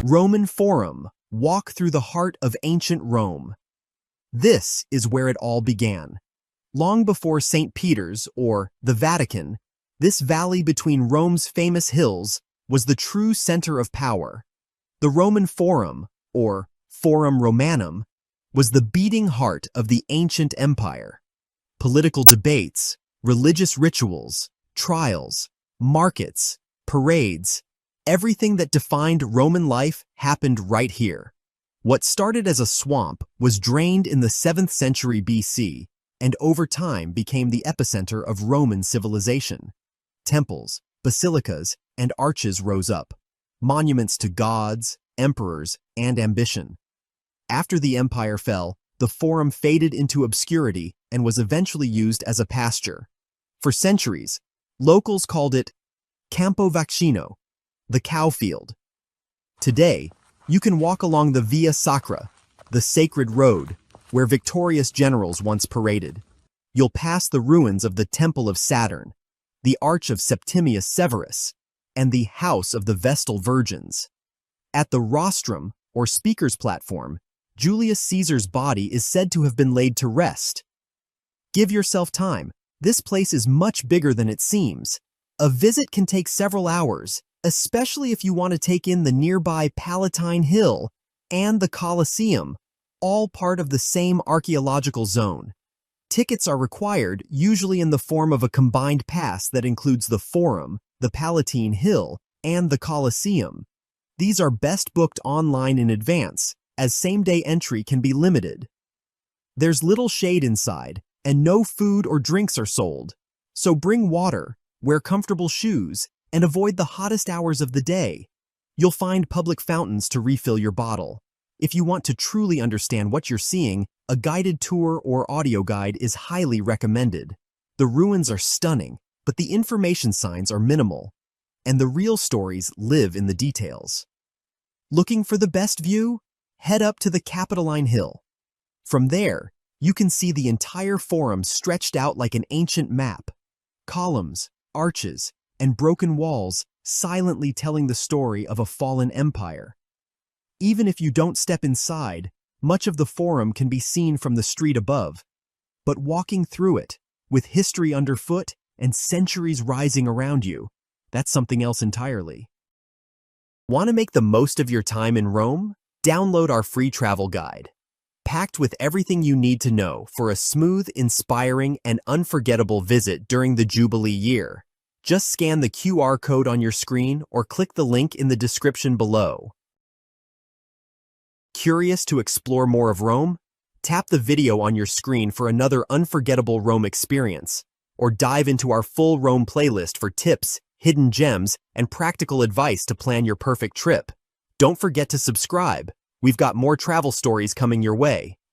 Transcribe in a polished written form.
Roman Forum, walk through the heart of ancient Rome. This is where it all began. Long before St. Peter's, or the Vatican, this valley between Rome's famous hills was the true center of power. The Roman Forum, or Forum Romanum, was the beating heart of the ancient empire. Political debates, religious rituals, trials, markets, parades, everything that defined Roman life happened right here. What started as a swamp was drained in the 7th century BC and over time became the epicenter of Roman civilization. Temples, basilicas, and arches rose up, monuments to gods, emperors, and ambition. After the empire fell, the Forum faded into obscurity and was eventually used as a pasture. For centuries, locals called it Campo Vaccino, the cow field. Today, you can walk along the Via Sacra, the sacred road, where victorious generals once paraded. You'll pass the ruins of the Temple of Saturn, the Arch of Septimius Severus, and the House of the Vestal Virgins. At the rostrum, or speaker's platform, Julius Caesar's body is said to have been laid to rest. Give yourself time. This place is much bigger than it seems. A visit can take several hours, especially if you want to take in the nearby Palatine Hill and the Colosseum, all part of the same archaeological zone. Tickets are required, usually in the form of a combined pass that includes the Forum, the Palatine Hill, and the Colosseum. These are best booked online in advance, as same-day entry can be limited. There's little shade inside, and no food or drinks are sold. So bring water, wear comfortable shoes, and avoid the hottest hours of the day. You'll find public fountains to refill your bottle. If you want to truly understand what you're seeing, a guided tour or audio guide is highly recommended. The ruins are stunning, but the information signs are minimal, and the real stories live in the details. Looking for the best view? Head up to the Capitoline Hill. From there, you can see the entire Forum stretched out like an ancient map. Columns, arches, and broken walls silently telling the story of a fallen empire. Even if you don't step inside, much of the Forum can be seen from the street above. But walking through it, with history underfoot and centuries rising around you, that's something else entirely. Want to make the most of your time in Rome? Download our free travel guide, packed with everything you need to know for a smooth, inspiring, and unforgettable visit during the Jubilee year. Just scan the QR code on your screen or click the link in the description below. Curious to explore more of Rome? Tap the video on your screen for another unforgettable Rome experience, or dive into our full Rome playlist for tips, hidden gems, and practical advice to plan your perfect trip. Don't forget to subscribe. We've got more travel stories coming your way.